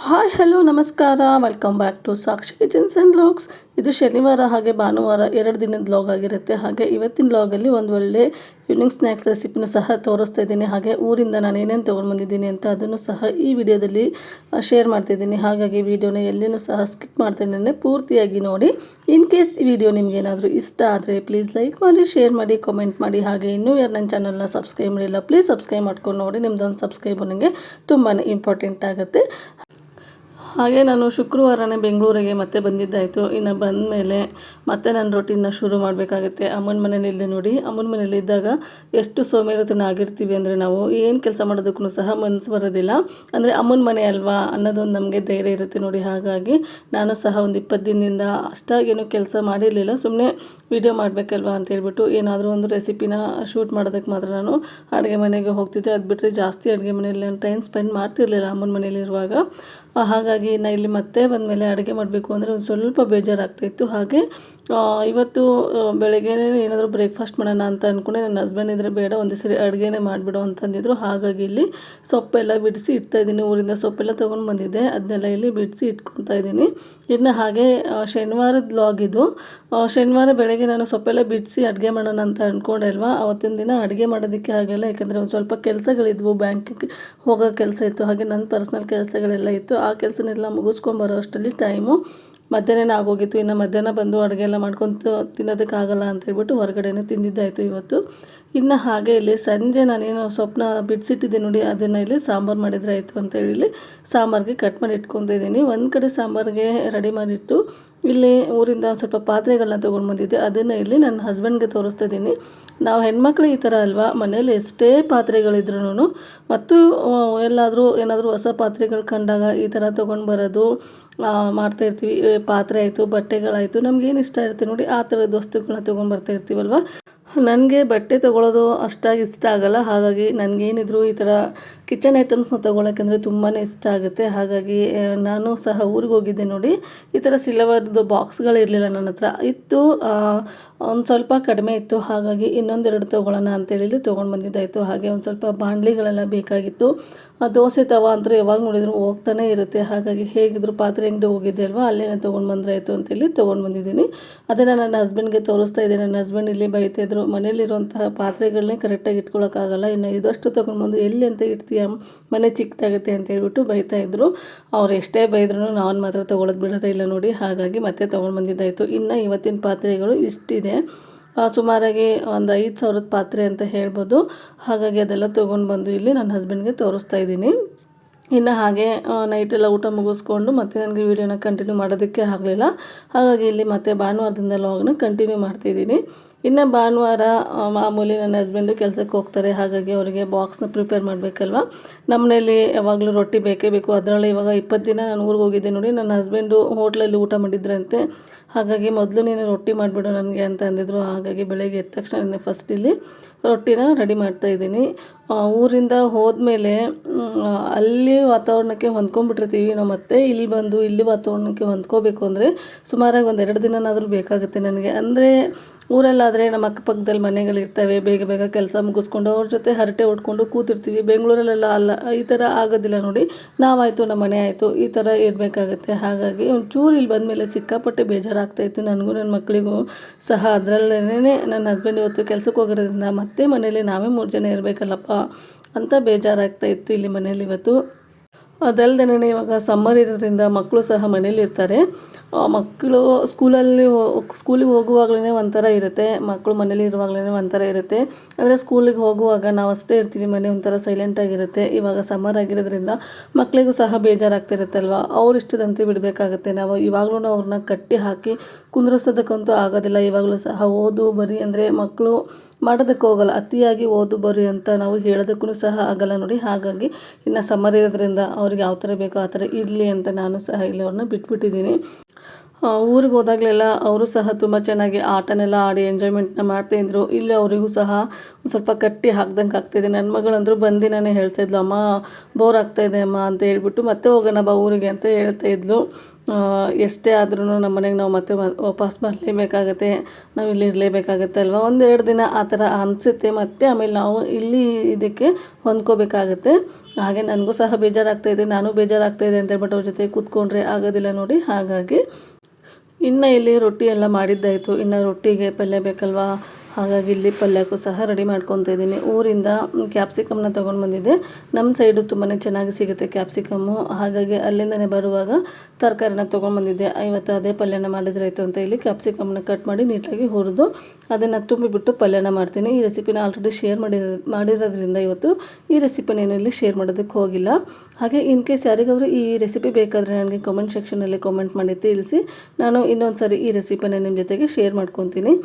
Hi hello ನಮಸ್ಕಾರ, welcome back to Sakshi kitchens and vlogs. ಇದು ಶನಿವಾರ ಹಾಗೆ ಭಾನುವಾರ 2 ದಿನದ ವ್ಲಾಗ್ ಆಗಿರುತ್ತೆ. ಹಾಗೆ ಇವತ್ತಿನ ವ್ಲಾಗಲ್ಲಿ ಒಂದು ಒಳ್ಳೆ ಈವ್ನಿಂಗ್ ಸ್ನ್ಯಾಕ್ಸ್ ರೆಸಿಪಿನೂ ಸಹ ತೋರಿಸ್ತಾ ಇದ್ದೀನಿ. ಹಾಗೆ ಊರಿಂದ ನಾನು ಏನೇನು ತೊಗೊಂಡು ಬಂದಿದ್ದೀನಿ ಅಂತ ಅದನ್ನು ಸಹ ಈ ವಿಡಿಯೋದಲ್ಲಿ ಶೇರ್ ಮಾಡ್ತಿದ್ದೀನಿ. ಹಾಗಾಗಿ ವಿಡಿಯೋನ ಎಲ್ಲಿನೂ ಸಹ ಸ್ಕಿಪ್ ಮಾಡ್ತೇನೆ, ಪೂರ್ತಿಯಾಗಿ ನೋಡಿ. ಇನ್ ಕೇಸ್ ಈ ವಿಡಿಯೋ ನಿಮಗೇನಾದರೂ ಇಷ್ಟ ಆದರೆ ಪ್ಲೀಸ್ ಲೈಕ್ ಮಾಡಿ, ಶೇರ್ ಮಾಡಿ, ಕಾಮೆಂಟ್ ಮಾಡಿ. ಹಾಗೆ ಇನ್ನೂ ಯಾರು ನನ್ನ ಚಾನಲ್ನ ಸಬ್ಸ್ಕ್ರೈಬ್ ಮಾಡಿಲ್ಲ ಪ್ಲೀಸ್ ಸಬ್ಸ್ಕ್ರೈಬ್ ಮಾಡ್ಕೊಂಡು ನೋಡಿ. ನಿಮ್ಮದೊಂದು ಸಬ್ಸ್ಕ್ರೈಬ್ ನನಗೆ ತುಂಬಾ ಇಂಪಾರ್ಟೆಂಟ್ ಆಗುತ್ತೆ. ಹಾಗೆ ನಾನು ಶುಕ್ರವಾರನೇ ಬೆಂಗಳೂರಿಗೆ ಮತ್ತೆ ಬಂದಿದ್ದಾಯಿತು. ಇನ್ನು ಬಂದ ಮೇಲೆ ಮತ್ತೆ ನಾನು ರೊಟೀನ್ನ ಶುರು ಮಾಡಬೇಕಾಗುತ್ತೆ. ಅಮ್ಮನ ಮನೇಲಿದ್ದೆ ನೋಡಿ. ಅಮ್ಮನ ಮನೇಲಿದ್ದಾಗ ಎಷ್ಟು ಸೋಮೇರಿತನ ಆಗಿರ್ತೀವಿ ಅಂದರೆ ನಾವು ಏನು ಕೆಲಸ ಮಾಡೋದಕ್ಕೂ ಸಹ ಮನಸ್ಸು ಬರೋದಿಲ್ಲ. ಅಂದರೆ ಅಮ್ಮನ ಮನೆ ಅಲ್ವಾ ಅನ್ನೋದೊಂದು ನಮಗೆ ಧೈರ್ಯ ಇರುತ್ತೆ ನೋಡಿ. ಹಾಗಾಗಿ ನಾನು ಸಹ ಒಂದು 20 ದಿನದಿಂದ ಅಷ್ಟಾಗೇನು ಕೆಲಸ ಮಾಡಿರಲಿಲ್ಲ. ಸುಮ್ಮನೆ ವಿಡಿಯೋ ಮಾಡಬೇಕಲ್ವಾ ಅಂತ ಹೇಳ್ಬಿಟ್ಟು ಏನಾದರೂ ಒಂದು ರೆಸಿಪಿನ ಶೂಟ್ ಮಾಡೋದಕ್ಕೆ ಮಾತ್ರ ನಾನು ಅಡುಗೆ ಮನೆಗೆ ಹೋಗ್ತಿದ್ದೆ. ಅದು ಬಿಟ್ಟರೆ ಜಾಸ್ತಿ ಅಡುಗೆ ಮನೆಯಲ್ಲಿ ನಾನು ಟೈಮ್ ಸ್ಪೆಂಡ್ ಮಾಡ್ತಿರಲಿಲ್ಲ ಅಮ್ಮನ ಮನೇಲಿರುವಾಗ. ಹಾಗಾಗಿ ನಾನು ಇಲ್ಲಿ ಮತ್ತೆ ಬಂದಮೇಲೆ ಅಡುಗೆ ಮಾಡಬೇಕು ಅಂದರೆ ಒಂದು ಸ್ವಲ್ಪ ಬೇಜಾರಾಗ್ತಾಯಿತ್ತು. ಹಾಗೆ ಇವತ್ತು ಬೆಳಗ್ಗೆನೇ ಏನಾದರೂ ಬ್ರೇಕ್ಫಾಸ್ಟ್ ಮಾಡೋಣ ಅಂತ ಅಂದ್ಕೊಂಡೆ. ನನ್ನ ಹಸ್ಬೆಂಡ್ ಇದ್ದರೆ ಬೇಡ ಒಂದು ಸರಿ ಅಡುಗೆನೇ ಮಾಡಿಬಿಡು ಅಂತಂದಿದ್ರು. ಹಾಗಾಗಿ ಇಲ್ಲಿ ಸೊಪ್ಪೆಲ್ಲ ಬಿಡಿಸಿ ಇಡ್ತಾಯಿದ್ದೀನಿ. ಊರಿಂದ ಸೊಪ್ಪೆಲ್ಲ ತೊಗೊಂಡು ಬಂದಿದ್ದೆ, ಅದನ್ನೆಲ್ಲ ಇಲ್ಲಿ ಬಿಡಿಸಿ ಇಟ್ಕೊತಾ ಇದ್ದೀನಿ. ಇನ್ನು ಹಾಗೆ ಶನಿವಾರದ ವ್ಲಾಗ್ ಇದು. ಶನಿವಾರ ಬೆಳಗ್ಗೆ ನಾನು ಸೊಪ್ಪೆಲ್ಲ ಬಿಡಿಸಿ ಅಡುಗೆ ಮಾಡೋಣ ಅಂತ ಅಂದ್ಕೊಂಡೆ ಅಲ್ವಾ. ಅವತ್ತಿನ ದಿನ ಅಡುಗೆ ಮಾಡೋದಕ್ಕೆ ಆಗಲಿಲ್ಲ. ಯಾಕೆಂದರೆ ಒಂದು ಸ್ವಲ್ಪ ಕೆಲಸಗಳಿದ್ವು, ಬ್ಯಾಂಕಿಗೆ ಹೋಗೋ ಕೆಲಸ ಇತ್ತು. ಹಾಗೆ ನನ್ನ ಪರ್ಸ್ನಲ್ ಕೆಲಸಗಳೆಲ್ಲ ಇತ್ತು. ಆ ಕೆಲಸನೆಲ್ಲ ಮುಗಿಸ್ಕೊಂಬರೋ ಅಷ್ಟರಲ್ಲಿ ಟೈಮು ಮಧ್ಯಾಹ್ನ ಆಗೋಗಿತ್ತು. ಇನ್ನು ಮಧ್ಯಾಹ್ನ ಬಂದು ಅಡುಗೆ ಎಲ್ಲ ಮಾಡ್ಕೊತ ತಿನ್ನೋದಕ್ಕಾಗಲ್ಲ ಅಂತ ಹೇಳ್ಬಿಟ್ಟು ಹೊರಗಡೆನೇ ತಿಂದಿದ್ದಾಯಿತು ಇವತ್ತು. ಇನ್ನು ಹಾಗೆ ಇಲ್ಲಿ ಸಂಜೆ ನಾನೇನು ಸೊಪ್ಪನ್ನ ಬಿಡಿಸಿಟ್ಟಿದ್ದೆ ನೋಡಿ, ಅದನ್ನು ಇಲ್ಲಿ ಸಾಂಬಾರು ಮಾಡಿದರೆ ಆಯಿತು ಅಂತೇಳಿ ಇಲ್ಲಿ ಸಾಂಬಾರಿಗೆ ಕಟ್ ಮಾಡಿ ಇಟ್ಕೊತಿದ್ದೀನಿ. ಒಂದು ಕಡೆ ಸಾಂಬಾರಿಗೆ ರೆಡಿ ಮಾಡಿಟ್ಟು ಇಲ್ಲಿ ಊರಿಂದ ಸ್ವಲ್ಪ ಪಾತ್ರೆಗಳನ್ನ ತೊಗೊಂಡು ಬಂದಿದ್ದೆ. ಅದನ್ನು ಇಲ್ಲಿ ನನ್ನ ಹಸ್ಬೆಂಡ್ಗೆ ತೋರಿಸ್ತಾ ಇದ್ದೀನಿ. ನಾವು ಹೆಣ್ಮಕ್ಳು ಈ ಥರ ಅಲ್ವಾ, ಮನೇಲಿ ಎಷ್ಟೇ ಪಾತ್ರೆಗಳಿದ್ರೂ ಮತ್ತು ಎಲ್ಲಾದರೂ ಏನಾದರೂ ಹೊಸ ಪಾತ್ರೆಗಳು ಕಂಡಾಗ ಈ ಥರ ತೊಗೊಂಡು ಬರೋದು ಮಾಡ್ತಾಯಿರ್ತೀವಿ. ಪಾತ್ರೆ ಆಯಿತು, ಬಟ್ಟೆಗಳಾಯಿತು, ನಮಗೇನು ಇಷ್ಟ ಇರುತ್ತೆ ನೋಡಿ ಆ ಥರದ ವಸ್ತುಗಳನ್ನ ತೊಗೊಂಡು ಬರ್ತಾ ಇರ್ತೀವಲ್ವ. ನನಗೆ ಬಟ್ಟೆ ತೊಗೊಳೋದು ಅಷ್ಟಾಗಿ ಇಷ್ಟ ಆಗಲ್ಲ. ಹಾಗಾಗಿ ನನಗೇನಿದ್ರು ಈ ಥರ ಕಿಚನ್ ಐಟಮ್ಸ್ನ ತೊಗೊಳಕ್ಕೆಂದರೆ ತುಂಬಾ ಇಷ್ಟ ಆಗುತ್ತೆ. ಹಾಗಾಗಿ ನಾನು ಸಹ ಊರಿಗೆ ಹೋಗಿದ್ದೆ ನೋಡಿ. ಈ ಥರ ಸಿಲ್ವರ್ದು ಬಾಕ್ಸ್ಗಳಿರಲಿಲ್ಲ ನನ್ನ ಹತ್ರ. ಇತ್ತು, ಒಂದು ಸ್ವಲ್ಪ ಕಡಿಮೆ ಇತ್ತು. ಹಾಗಾಗಿ ಇನ್ನೊಂದೆರಡು ತೊಗೊಳ್ಳೋಣ ಅಂತೇಳಿ ತೊಗೊಂಡು ಬಂದಿದ್ದಾಯಿತು. ಹಾಗೆ ಒಂದು ಸ್ವಲ್ಪ ಬಾಣಲಿಗಳೆಲ್ಲ ಬೇಕಾಗಿತ್ತು. ದೋಸೆ ತವ ಅಂತೂ ಯಾವಾಗ ನೋಡಿದ್ರು ಹೋಗ್ತಾನೆ ಇರುತ್ತೆ. ಹಾಗಾಗಿ ಹೇಗಿದ್ರು ಪಾತ್ರೆ ಅಂಗಡಿ ಹೋಗಿದ್ದೆ ಅಲ್ವಾ, ಅಲ್ಲೇನೇ ತೊಗೊಂಡು ಬಂದರೆ ಆಯಿತು ಅಂತೇಳಿ ತೊಗೊಂಡು ಬಂದಿದ್ದೀನಿ. ಅದನ್ನು ನನ್ನ ಹಸ್ಬೆಂಡ್ಗೆ ತೋರಿಸ್ತಾ ಇದ್ದೆ. ನನ್ನ ಹಸ್ಬೆಂಡ್ ಇಲ್ಲಿ ಬೈತಾಯಿದ್ರು, ಮನೇಲಿರುವಂತಹ ಪಾತ್ರೆಗಳನ್ನೇ ಕರೆಕ್ಟಾಗಿ ಇಟ್ಕೊಳ್ಳೋಕ್ಕಾಗಲ್ಲ, ಇನ್ನು ಇದಷ್ಟು ತೊಗೊಂಡ್ಬಂದು ಎಲ್ಲಿ ಅಂತ ಇಡ್ತೀಯ, ಮನೆ ಚಿಕ್ಕದಾಗುತ್ತೆ ಅಂತ ಹೇಳ್ಬಿಟ್ಟು ಬೈತಾಯಿದ್ರು. ಅವ್ರು ಎಷ್ಟೇ ಬೈದ್ರೂ ನಾನು ಮಾತ್ರ ತೊಗೊಳೋದು ಬಿಡೋದೇ ಇಲ್ಲ ನೋಡಿ. ಹಾಗಾಗಿ ಮತ್ತೆ ತೊಗೊಂಡು ಬಂದಿದ್ದಾಯಿತು. ಇನ್ನು ಇವತ್ತಿನ ಪಾತ್ರೆಗಳು ಇಷ್ಟಿದೆ. ಸುಮಾರಾಗಿ ಒಂದು 5,000 ಪಾತ್ರೆ ಅಂತ ಹೇಳ್ಬೋದು. ಹಾಗಾಗಿ ಅದೆಲ್ಲ ತೊಗೊಂಡು ಬಂದು ಇಲ್ಲಿ ನನ್ನ ಹಸ್ಬೆಂಡ್ಗೆ ತೋರಿಸ್ತಾ ಇದ್ದೀನಿ. ಇನ್ನು ಹಾಗೆ ನೈಟೆಲ್ಲ ಊಟ ಮುಗಿಸ್ಕೊಂಡು ಮತ್ತೆ ನನಗೆ ವೀಡಿಯೋನ ಕಂಟಿನ್ಯೂ ಮಾಡೋದಕ್ಕೆ ಆಗಲಿಲ್ಲ. ಹಾಗಾಗಿ ಇಲ್ಲಿ ಮತ್ತೆ ಭಾನುವಾರದಿಂದ ವ್ಲಾಗ್ನ ಕಂಟಿನ್ಯೂ ಮಾಡ್ತಿದ್ದೀನಿ. ಇನ್ನು ಭಾನುವಾರ ಮಾಮೂಲಿ ನನ್ನ ಹಸ್ಬೆಂಡು ಕೆಲಸಕ್ಕೆ ಹೋಗ್ತಾರೆ. ಹಾಗಾಗಿ ಅವರಿಗೆ ಬಾಕ್ಸ್ನ ಪ್ರಿಪೇರ್ ಮಾಡಬೇಕಲ್ವ. ನಮ್ಮ ಮನೇಲಿ ಯಾವಾಗಲೂ ರೊಟ್ಟಿ ಬೇಕೇ ಬೇಕು. ಅದರಲ್ಲಿ ಇವಾಗ 20 ದಿನ ನಾನು ಊರಿಗೆ ಹೋಗಿದ್ದೆ ನೋಡಿ. ನನ್ನ ಹಸ್ಬೆಂಡು ಹೋಟ್ಲಲ್ಲಿ ಊಟ ಮಾಡಿದ್ರಂತೆ. ಹಾಗಾಗಿ ಮೊದಲು ನೀನು ರೊಟ್ಟಿ ಮಾಡಿಬಿಡು ನನಗೆ ಅಂತ ಅಂದಿದ್ರು. ಹಾಗಾಗಿ ಬೆಳಗ್ಗೆ ಎದ್ದ ತಕ್ಷಣ ಫಸ್ಟ್ ಇಲ್ಲಿ ರೊಟ್ಟಿನ ರೆಡಿ ಮಾಡ್ತಾಯಿದ್ದೀನಿ. ಊರಿಂದ ಹೋದ್ಮೇಲೆ ಅಲ್ಲಿ ವಾತಾವರಣಕ್ಕೆ ಹೊಂದ್ಕೊಂಡ್ಬಿಟ್ಟಿರ್ತೀವಿ ನಾವು. ಮತ್ತೆ ಇಲ್ಲಿ ಬಂದು ಇಲ್ಲಿ ವಾತಾವರಣಕ್ಕೆ ಹೊಂದ್ಕೋಬೇಕು ಅಂದರೆ ಸುಮಾರಾಗಿ ಒಂದು 2 ದಿನನಾದರೂ ಬೇಕಾಗುತ್ತೆ ನನಗೆ. ಅಂದರೆ ಊರಲ್ಲಾದರೆ ನಮ್ಮ ಅಕ್ಕಪಕ್ಕದಲ್ಲಿ ಮನೆಗಳಿರ್ತವೆ, ಬೇಗ ಬೇಗ ಕೆಲಸ ಮುಗಿಸ್ಕೊಂಡು ಅವ್ರ ಜೊತೆ ಹರಟೆ ಹೊಡ್ಕೊಂಡು ಕೂತಿರ್ತೀವಿ. ಬೆಂಗಳೂರಲ್ಲೆಲ್ಲ ಅಲ್ಲ, ಈ ಥರ ಆಗೋದಿಲ್ಲ ನೋಡಿ. ನಾವಾಯಿತು, ನಮ್ಮ ಮನೆ ಆಯಿತು, ಈ ಥರ ಇರಬೇಕಾಗತ್ತೆ. ಹಾಗಾಗಿ ಒಂಚೂರು ಇಲ್ಲಿ ಬಂದಮೇಲೆ ಸಿಕ್ಕಾಪಟ್ಟೆ ಬೇಜಾರಾಗ್ತಾಯಿತ್ತು ನನಗೂ ನನ್ನ ಮಕ್ಕಳಿಗೂ ಸಹ. ಅದರಲ್ಲೇ ನನ್ನ ಹಸ್ಬೆಂಡ್ ಇವತ್ತು ಕೆಲಸಕ್ಕೆ ಹೋಗೋದ್ರಿಂದ ಮತ್ತೆ ಮನೇಲಿ ನಾವೇ 3 ಜನ ಇರಬೇಕಲ್ಲಪ್ಪ ಅಂತ ಬೇಜಾರಾಗ್ತಾಯಿತ್ತು ಇಲ್ಲಿ ಮನೇಲಿ ಇವತ್ತು. ಅದಲ್ಲದೆ ಇವಾಗ ಸಮ್ಮರ್ ಇರೋದ್ರಿಂದ ಮಕ್ಕಳು ಸಹ ಮನೇಲಿರ್ತಾರೆ. ಮಕ್ಕಳು ಸ್ಕೂಲಿಗೆ ಹೋಗುವಾಗಲೇ ಒಂಥರ ಇರುತ್ತೆ, ಮಕ್ಕಳು ಮನೇಲಿ ಇರುವಾಗಲೇ ಒಂಥರ ಇರುತ್ತೆ. ಅಂದರೆ ಸ್ಕೂಲಿಗೆ ಹೋಗುವಾಗ ನಾವು ಅಷ್ಟೇ ಇರ್ತೀವಿ, ಮನೆ ಒಂಥರ ಸೈಲೆಂಟಾಗಿರುತ್ತೆ. ಇವಾಗ ಸಮ್ಮರ್ ಆಗಿರೋದ್ರಿಂದ ಮಕ್ಕಳಿಗೂ ಸಹ ಬೇಜಾರಾಗ್ತಿರುತ್ತಲ್ವ, ಅವ್ರು ಇಷ್ಟದಂತೆ ಬಿಡಬೇಕಾಗತ್ತೆ. ನಾವು ಇವಾಗಲೂ ಅವ್ರನ್ನ ಕಟ್ಟಿ ಹಾಕಿ ಕುಂದ್ರಿಸೋದಕ್ಕಂತೂ ಆಗೋದಿಲ್ಲ. ಇವಾಗಲೂ ಸಹ ಓದು ಬರಿ ಅಂದರೆ ಮಕ್ಕಳು ಮಾಡೋದಕ್ಕೆ ಹೋಗಲ್ಲ. ಅತಿಯಾಗಿ ಓದು ಬರಿ ಅಂತ ನಾವು ಹೇಳೋದಕ್ಕೂ ಸಹ ಆಗಲ್ಲ ನೋಡಿ. ಹಾಗಾಗಿ ಇನ್ನು ಸಮ್ಮರ್ ಇರೋದ್ರಿಂದ ಅವ್ರಿಗೆ ಯಾವ ಥರ ಬೇಕೋ ಆ ಥರ ಇರಲಿ ಅಂತ ನಾನು ಸಹ ಇಲ್ಲಿ ಅವ್ರನ್ನ ಬಿಟ್ಬಿಟ್ಟಿದ್ದೀನಿ. ಊರಿಗೆ ಹೋದಾಗಲೆಲ್ಲ ಅವರು ಸಹ ತುಂಬ ಚೆನ್ನಾಗಿ ಆಟನೆಲ್ಲ ಆಡಿ ಎಂಜಾಯ್ಮೆಂಟ್ನ ಮಾಡ್ತಾಯಿದ್ರು. ಇಲ್ಲಿ ಅವರಿಗೂ ಸಹ ಒಂದು ಸ್ವಲ್ಪ ಕಟ್ಟಿ ಹಾಕ್ದಂಗೆ ಆಗ್ತಾಯಿದೆ. ನನ್ನ ಮಗಳಂದರೂ ಬಂದಿನೇ ಹೇಳ್ತಾಯಿದ್ಲು, ಅಮ್ಮ ಬೋರ್ ಆಗ್ತಾಯಿದೆ ಅಮ್ಮ ಅಂತ ಹೇಳ್ಬಿಟ್ಟು ಮತ್ತೆ ಹೋಗೋಣ ಬಾ ಊರಿಗೆ ಅಂತ ಹೇಳ್ತಾಯಿದ್ಲು. ಎಷ್ಟೇ ಆದ್ರೂ ನಮ್ಮ ಮನೆಗೆ ನಾವು ಮತ್ತೆ ವಾಪಸ್ ಬರಲೇಬೇಕಾಗತ್ತೆ, ನಾವು ಇಲ್ಲಿ ಇರಲೇಬೇಕಾಗತ್ತೆ ಅಲ್ವಾ. ಒಂದೆರಡು ದಿನ ಆ ಥರ ಅನಿಸುತ್ತೆ, ಮತ್ತು ಆಮೇಲೆ ನಾವು ಇಲ್ಲಿ ಇದಕ್ಕೆ ಹೊಂದ್ಕೋಬೇಕಾಗತ್ತೆ. ಹಾಗೆ ನನಗೂ ಸಹ ಬೇಜಾರಾಗ್ತಾಯಿದೆ, ನಾನು ಬೇಜಾರಾಗ್ತಾಯಿದೆ ಅಂತ ಹೇಳ್ಬಿಟ್ಟು ಅವ್ರ ಜೊತೆ ಕೂತ್ಕೊಂಡ್ರೆ ಆಗೋದಿಲ್ಲ ನೋಡಿ. ಹಾಗಾಗಿ ಇನ್ನು ಇಲ್ಲಿ ರೊಟ್ಟಿ ಎಲ್ಲ ಮಾಡಿದ್ದಾಯಿತು, ಇನ್ನು ರೊಟ್ಟಿಗೆ ಪಲ್ಯ ಬೇಕಲ್ವಾ. ಹಾಗಾಗಿ ಇಲ್ಲಿ ಪಲ್ಯಕ್ಕೂ ಸಹ ರೆಡಿ ಮಾಡ್ಕೊತಾ ಇದ್ದೀನಿ. ಊರಿಂದ ಕ್ಯಾಪ್ಸಿಕಮ್ನ ತೊಗೊಂಡು ಬಂದಿದ್ದೆ. ನಮ್ಮ ಸೈಡು ತುಂಬಾ ಚೆನ್ನಾಗಿ ಸಿಗುತ್ತೆ ಕ್ಯಾಪ್ಸಿಕಮ್ಮು. ಹಾಗಾಗಿ ಅಲ್ಲಿಂದನೇ ಬರುವಾಗ ತರಕಾರಿನ ತೊಗೊಂಡು ಬಂದಿದ್ದೆ. ಇವತ್ತು ಅದೇ ಪಲ್ಯನ ಮಾಡಿದ್ರಾಯ್ತು ಅಂತ ಹೇಳಿ ಕ್ಯಾಪ್ಸಿಕಮ್ನ ಕಟ್ ಮಾಡಿ ನೀಟಾಗಿ ಹುರಿದು ಅದನ್ನು ತುಂಬಿಬಿಟ್ಟು ಪಲ್ಯನ ಮಾಡ್ತೀನಿ. ಈ ರೆಸಿಪಿನ ಆಲ್ರೆಡಿ ಶೇರ್ ಮಾಡಿರೋದ್ರಿಂದ ಇವತ್ತು ಈ ರೆಸಿಪಿನ ಇಲ್ಲಿ ಶೇರ್ ಮಾಡೋದಕ್ಕೆ ಹೋಗಿಲ್ಲ. ಹಾಗೆ ಇನ್ ಕೇಸ್ ಯಾರಿಗಾದರೂ ಈ ರೆಸಿಪಿ ಬೇಕಾದರೆ ನನಗೆ ಕಾಮೆಂಟ್ ಸೆಕ್ಷನಲ್ಲಿ ಕಾಮೆಂಟ್ ಮಾಡಿ ತಿಳಿಸಿ. ನಾನು ಇನ್ನೊಂದು ಸಾರಿ ಈ ರೆಸಿಪಿನ ನಿಮ್ಮ ಜೊತೆಗೆ ಶೇರ್ ಮಾಡ್ಕೊತೀನಿ.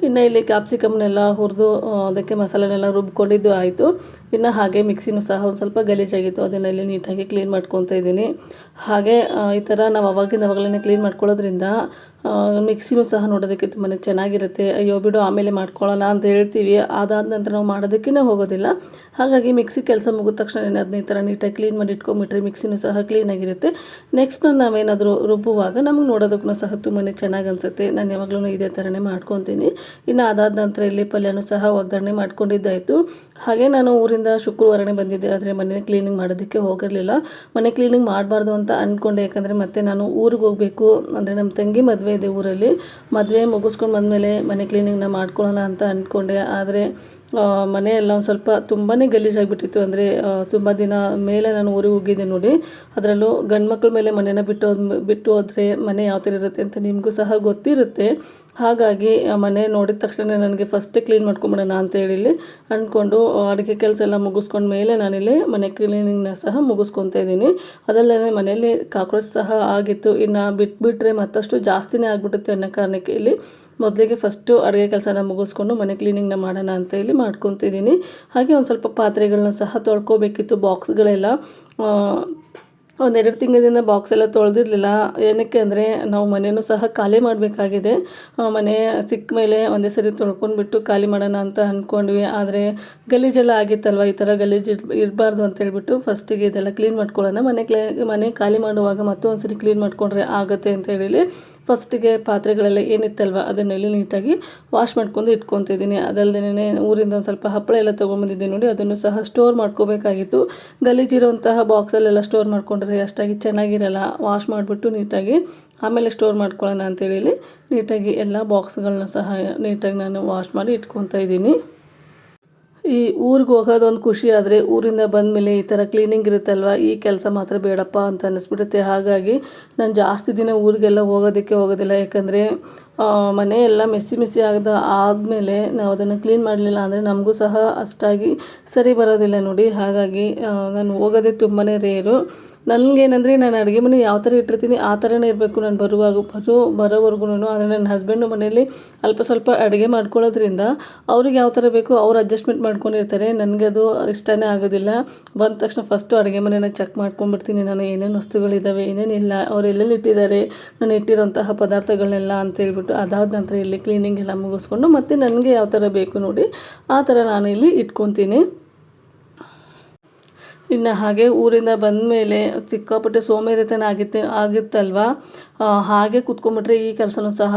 ಇನ್ನು ಇಲ್ಲಿ ಕ್ಯಾಪ್ಸಿಕಮ್ನೆಲ್ಲ ಹುರಿದು ಅದಕ್ಕೆ ಮಸಾಲೆನೆಲ್ಲ ರುಬ್ಕೊಂಡಿದ್ದು ಆಯಿತು. ಇನ್ನು ಹಾಗೆ ಮಿಕ್ಸಿನೂ ಸಹ ಒಂದು ಸ್ವಲ್ಪ ಗಲೀಜಾಗಿತ್ತು, ಅದನ್ನು ಇಲ್ಲಿ ನೀಟಾಗಿ ಕ್ಲೀನ್ ಮಾಡ್ಕೊತಾ ಇದ್ದೀನಿ. ಹಾಗೆ ಈ ಥರ ನಾವು ಅವಾಗಲೇ ಕ್ಲೀನ್ ಮಾಡ್ಕೊಳ್ಳೋದ್ರಿಂದ ಮಿಕ್ಸಿನೂ ಸಹ ನೋಡೋದಕ್ಕೆ ತುಂಬಾ ಚೆನ್ನಾಗಿರುತ್ತೆ. ಅಯ್ಯೋ ಬಿಡು ಆಮೇಲೆ ಮಾಡ್ಕೊಳ್ಳೋಣ ಅಂತ ಹೇಳ್ತೀವಿ, ಅದಾದ ನಂತರ ನಾವು ಮಾಡೋದಕ್ಕೇ ಹೋಗೋದಿಲ್ಲ. ಹಾಗಾಗಿ ಮಿಕ್ಸಿ ಕೆಲಸ ಮುಗಿದ ತಕ್ಷಣ ಅದನ್ನ ಈ ಥರ ನೀಟಾಗಿ ಕ್ಲೀನ್ ಮಾಡಿ ಇಟ್ಕೊಂಬಿಟ್ರೆ ಮಿಕ್ಸಿನೂ ಸಹ ಕ್ಲೀನಾಗಿರುತ್ತೆ. ನೆಕ್ಸ್ಟ್ ನಾವೇನಾದರೂ ರುಬ್ಬುವಾಗ ನಮಗೆ ನೋಡೋದಕ್ಕೂ ಸಹ ತುಂಬಾ ಚೆನ್ನಾಗಿ ಅನಿಸುತ್ತೆ. ನಾನು ಯಾವಾಗಲೂ ಇದೇ ಥರನೇ ಮಾಡ್ಕೊತೀನಿ. ಇನ್ನು ಅದಾದ ನಂತರ ಇಲ್ಲಿ ಪಲ್ಯನೂ ಸಹ ಒಗ್ಗರಣೆ ಮಾಡ್ಕೊಂಡಿದ್ದಾಯಿತು. ಹಾಗೆ ನಾನು ಊರಿಂದ ಶುಕ್ರವಾರನೇ ಬಂದಿದ್ದೆ, ಆದರೆ ಮನೆ ಕ್ಲೀನಿಂಗ್ ಮಾಡೋದಕ್ಕೆ ಹೋಗಿರಲಿಲ್ಲ. ಮನೆ ಕ್ಲೀನಿಂಗ್ ಮಾಡಬಾರ್ದು ಅಂತ ಅಂದ್ಕೊಂಡೆ, ಯಾಕಂದರೆ ಮತ್ತೆ ನಾನು ಊರಿಗೆ ಹೋಗಬೇಕು. ಅಂದರೆ ನಮ್ಮ ತಂಗಿ ಮದುವೆ ಇದೆ ಊರಲ್ಲಿ, ಮದುವೆ ಮುಗಿಸ್ಕೊಂಡು ಬಂದಮೇಲೆ ಮನೆ ಕ್ಲೀನಿಂಗ್ನ ಮಾಡ್ಕೊಳ್ಳೋಣ ಅಂತ ಅಂದ್ಕೊಂಡೆ. ಆದರೆ ಮನೆಯೆಲ್ಲ ಒಂದು ಸ್ವಲ್ಪ ತುಂಬಾ ಗಲೀಜಾಗಿಬಿಟ್ಟಿತ್ತು. ಅಂದರೆ ತುಂಬ ದಿನ ಮೇಲೆ ನಾನು ಊರಿಗೆ ಹೋಗಿದ್ದೆ ನೋಡಿ. ಅದರಲ್ಲೂ ಗಂಡು ಮಕ್ಳ ಮೇಲೆ ಮನೇನ ಬಿಟ್ಟು ಹೋದರೆ ಮನೆ ಯಾವ ಥರ ಇರುತ್ತೆ ಅಂತ ನಿಮಗೂ ಸಹ ಗೊತ್ತಿರುತ್ತೆ. ಹಾಗಾಗಿ ಮನೆ ನೋಡಿದ ತಕ್ಷಣ ನನಗೆ ಫಸ್ಟ್ ಕ್ಲೀನ್ ಮಾಡ್ಕೊಂಬಿಡೋಣ ಅಂತೇಳಿ ಅಂದ್ಕೊಂಡು ಅಡುಗೆ ಕೆಲಸ ಎಲ್ಲ ಮುಗಿಸ್ಕೊಂಡ ಮೇಲೆ ನಾನಿಲ್ಲಿ ಮನೆ ಕ್ಲೀನಿಂಗ್ನ ಸಹ ಮುಗಿಸ್ಕೊತಾ ಇದ್ದೀನಿ. ಅದಲ್ಲದೆ ಮನೆಯಲ್ಲಿ ಕಾಕ್ರೋಚ್ ಸಹ ಆಗಿತ್ತು. ಇನ್ನು ಬಿಟ್ಟರೆ ಮತ್ತಷ್ಟು ಜಾಸ್ತಿನೇ ಆಗಿಬಿಡುತ್ತೆ ಅನ್ನೋ ಕಾರಣಕ್ಕೆ ಇಲ್ಲಿ ಮೊದಲಿಗೆ ಫಸ್ಟು ಅಡುಗೆ ಕೆಲಸನ ಮುಗಿಸ್ಕೊಂಡು ಮನೆ ಕ್ಲೀನಿಂಗ್ನ ಮಾಡೋಣ ಅಂತ ಹೇಳಿ ಮಾಡ್ಕೊತಿದ್ದೀನಿ. ಹಾಗೆ ಒಂದು ಸ್ವಲ್ಪ ಪಾತ್ರೆಗಳನ್ನ ಸಹ ತೊಳ್ಕೊಬೇಕಿತ್ತು. ಬಾಕ್ಸ್ಗಳೆಲ್ಲ ಒಂದೆರಡು ತಿಂಗಳಿಂದ ಬಾಕ್ಸ್ ಎಲ್ಲ ತೊಳೆದಿರಲಿಲ್ಲ. ಏನಕ್ಕೆ ಅಂದರೆ ನಾವು ಮನೆಯೂ ಸಹ ಖಾಲಿ ಮಾಡಬೇಕಾಗಿದೆ. ಮನೆ ಸಿಕ್ಕ ಮೇಲೆ ಒಂದೇ ಸರಿ ತೊಳ್ಕೊಂಡ್ಬಿಟ್ಟು ಖಾಲಿ ಮಾಡೋಣ ಅಂತ ಅಂದ್ಕೊಂಡ್ವಿ. ಆದರೆ ಗಲೀಜೆಲ್ಲ ಆಗಿತ್ತಲ್ವ, ಈ ಥರ ಗಲೀಜು ಇರಬಾರ್ದು ಅಂತ ಹೇಳ್ಬಿಟ್ಟು ಫಸ್ಟಿಗೆ ಇದೆಲ್ಲ ಕ್ಲೀನ್ ಮಾಡ್ಕೊಳ್ಳೋಣ, ಮನೆ ಖಾಲಿ ಮಾಡುವಾಗ ಮತ್ತೊಂದು ಸರಿ ಕ್ಲೀನ್ ಮಾಡಿಕೊಂಡ್ರೆ ಆಗುತ್ತೆ ಅಂತ ಹೇಳಿ ಫಸ್ಟಿಗೆ ಪಾತ್ರೆಗಳೆಲ್ಲ ಏನಿತ್ತಲ್ವ ಅದನ್ನೆಲ್ಲ ನೀಟಾಗಿ ವಾಶ್ ಮಾಡ್ಕೊಂಡು ಇಟ್ಕೊತಿದ್ದೀನಿ. ಅದಲ್ಲದೇ ಊರಿಂದ ಒಂದು ಸ್ವಲ್ಪ ಹಪ್ಪಳ ಎಲ್ಲ ತೊಗೊಂಬಂದಿದ್ದೆ ನೋಡಿ, ಅದನ್ನು ಸಹ ಸ್ಟೋರ್ ಮಾಡ್ಕೋಬೇಕಾಗಿತ್ತು. ಗಲೀಜಿರೋಂತಹ ಬಾಕ್ಸಲ್ಲೆಲ್ಲ ಸ್ಟೋರ್ ಮಾಡ್ಕೊಂಡ್ರೆ ಅಷ್ಟಾಗಿ ಚೆನ್ನಾಗಿರಲ್ಲ. ವಾಶ್ ಮಾಡಿಬಿಟ್ಟು ನೀಟಾಗಿ ಆಮೇಲೆ ಸ್ಟೋರ್ ಮಾಡ್ಕೊಳ್ಳೋಣ ಅಂತೇಳಿ ನೀಟಾಗಿ ಎಲ್ಲ ಬಾಕ್ಸ್ಗಳನ್ನ ಸಹ ನೀಟಾಗಿ ನಾನು ವಾಶ್ ಮಾಡಿ ಇಟ್ಕೊತಾ ಇದ್ದೀನಿ. ಈ ಊರಿಗೆ ಹೋಗೋದೊಂದು ಖುಷಿ ಆದರೆ ಊರಿಂದ ಬಂದಮೇಲೆ ಈ ಥರ ಕ್ಲೀನಿಂಗ್ ಇರುತ್ತಲ್ವ, ಈ ಕೆಲಸ ಮಾತ್ರ ಬೇಡಪ್ಪ ಅಂತ ಅನ್ನಿಸ್ಬಿಡುತ್ತೆ. ಹಾಗಾಗಿ ನಾನು ಜಾಸ್ತಿ ದಿನ ಊರಿಗೆಲ್ಲ ಹೋಗೋದಿಲ್ಲ. ಯಾಕಂದರೆ ಮನೆ ಎಲ್ಲ ಮೆಸ್ಸಿ ಆದಮೇಲೆ ನಾವು ಅದನ್ನು ಕ್ಲೀನ್ ಮಾಡಲಿಲ್ಲ ಅಂದರೆ ನಮಗೂ ಸಹ ಅಷ್ಟಾಗಿ ಸರಿ ಬರೋದಿಲ್ಲ ನೋಡಿ. ಹಾಗಾಗಿ ನಾನು ಹೋಗೋದೇ ತುಂಬಾ ರೇರು. ನನಗೇನಂದರೆ ನಾನು ಅಡುಗೆ ಮನೆ ಯಾವ ಥರ ಇಟ್ಟಿರ್ತೀನಿ ಆ ಥರನೇ ಇರಬೇಕು ನಾನು ಬರೋವರೆಗೂ. ಆದರೆ ನನ್ನ ಹಸ್ಬೆಂಡು ಮನೇಲಿ ಅಲ್ಪ ಸ್ವಲ್ಪ ಅಡುಗೆ ಮಾಡ್ಕೊಳ್ಳೋದ್ರಿಂದ ಅವ್ರಿಗೆ ಯಾವ ಥರ ಬೇಕು ಅವ್ರು ಅಡ್ಜಸ್ಟ್ಮೆಂಟ್ ಮಾಡ್ಕೊಂಡಿರ್ತಾರೆ. ನನಗೆ ಅದು ಇಷ್ಟನೇ ಆಗೋದಿಲ್ಲ. ಬಂದ ತಕ್ಷಣ ಫಸ್ಟು ಅಡುಗೆ ಮನೆನ ಚೆಕ್ ಮಾಡ್ಕೊಂಡ್ಬಿಡ್ತೀನಿ ನಾನು, ಏನೇನು ವಸ್ತುಗಳಿದ್ದಾವೆ ಏನೇನಿಲ್ಲ, ಅವ್ರು ಎಲ್ಲೆಲ್ಲಿ ಇಟ್ಟಿದ್ದಾರೆ, ನಾನು ಇಟ್ಟಿರೋಂತಹ ಪದಾರ್ಥಗಳನ್ನೆಲ್ಲ ಅಂತೇಳ್ಬಿಟ್ಟು. ಅದಾದ ನಂತರ ಇಲ್ಲಿ ಕ್ಲೀನಿಂಗ್ ಎಲ್ಲ ಮುಗಿಸ್ಕೊಂಡು ಮತ್ತು ನನಗೆ ಯಾವ ಥರ ಬೇಕು ನೋಡಿ ಆ ಥರ ನಾನು ಇಲ್ಲಿ ಇಟ್ಕೊತೀನಿ. ಇನ್ನು ಹಾಗೆ ಊರಿಂದ ಬಂದಮೇಲೆ ಸಿಕ್ಕಾಪಟ್ಟೆ ಸೋಂಬೇರಿತನ ಆಗಿತ್ತಲ್ವ, ಹಾಗೆ ಕೂತ್ಕೊಂಡ್ಬಿಟ್ರೆ ಈ ಕೆಲಸನೂ ಸಹ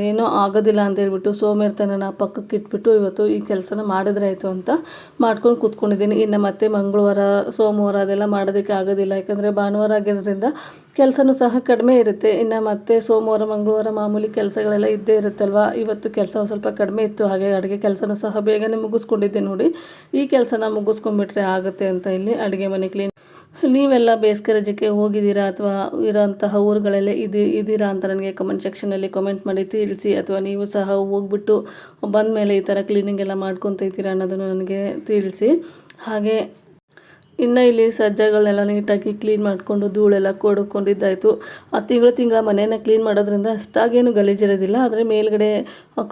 ಏನೂ ಆಗೋದಿಲ್ಲ ಅಂತೇಳ್ಬಿಟ್ಟು ಸೋಂಬೇರಿತನನ ಪಕ್ಕಕ್ಕೆ ಇಟ್ಬಿಟ್ಟು ಇವತ್ತು ಈ ಕೆಲಸನ ಮಾಡಿದ್ರೆ ಆಯಿತು ಅಂತ ಮಾಡ್ಕೊಂಡು ಕೂತ್ಕೊಂಡಿದ್ದೀನಿ. ಇನ್ನು ಮತ್ತೆ ಮಂಗಳವಾರ ಸೋಮವಾರ ಅದೆಲ್ಲ ಮಾಡೋದಕ್ಕೆ ಆಗೋದಿಲ್ಲ. ಯಾಕಂದರೆ ಭಾನುವಾರ ಆಗಿರೋದ್ರಿಂದ ಕೆಲಸನೂ ಸಹ ಕಡಿಮೆ ಇರುತ್ತೆ. ಇನ್ನು ಮತ್ತೆ ಸೋಮವಾರ ಮಂಗಳವಾರ ಮಾಮೂಲಿ ಕೆಲಸಗಳೆಲ್ಲ ಇದ್ದೇ ಇರುತ್ತಲ್ವ. ಇವತ್ತು ಕೆಲಸ ಸ್ವಲ್ಪ ಕಡಿಮೆ ಇತ್ತು. ಹಾಗೆ ಅಡುಗೆ ಕೆಲಸನೂ ಸಹ ಬೇಗನೆ ಮುಗಿಸ್ಕೊಂಡಿದ್ದೆ ನೋಡಿ. ಈ ಕೆಲಸನ ಮುಗಿಸ್ಕೊಂಡ್ಬಿಟ್ರೆ ಆಗುತ್ತೆ ಅಂತ ಇಲ್ಲಿ ಅಡುಗೆ ಮನೆ ಕ್ಲೀನ್. ನೀವೆಲ್ಲ ಬೇಸಿಗೆ ರಜಕ್ಕೆ ಹೋಗಿದ್ದೀರಾ ಅಥವಾ ಇರೋಂತಹ ಊರುಗಳಲ್ಲೇ ಇದ್ದೀರಾ ಅಂತ ನನಗೆ ಕಮೆಂಟ್ ಸೆಕ್ಷನಲ್ಲಿ ಕಮೆಂಟ್ ಮಾಡಿ ತಿಳಿಸಿ. ಅಥವಾ ನೀವು ಸಹ ಹೋಗ್ಬಿಟ್ಟು ಬಂದಮೇಲೆ ಈ ಥರ ಕ್ಲೀನಿಂಗ್ ಎಲ್ಲ ಮಾಡ್ಕೊತ ಇದ್ದೀರಾ ಅನ್ನೋದನ್ನು ನನಗೆ ತಿಳಿಸಿ. ಹಾಗೆ ಇನ್ನು ಇಲ್ಲಿ ಸಜ್ಜಗಳನ್ನೆಲ್ಲ ನೀಟಾಗಿ ಕ್ಲೀನ್ ಮಾಡಿಕೊಂಡು ಧೂಳೆಲ್ಲ ಕೊಡ್ಕೊಂಡಿದ್ದಾಯಿತು. ಆ ತಿಂಗಳ ಮನೆಯನ್ನು ಕ್ಲೀನ್ ಮಾಡೋದ್ರಿಂದ ಅಷ್ಟಾಗೇನು ಗಲೀಜಿರೋದಿಲ್ಲ. ಆದರೆ ಮೇಲ್ಗಡೆ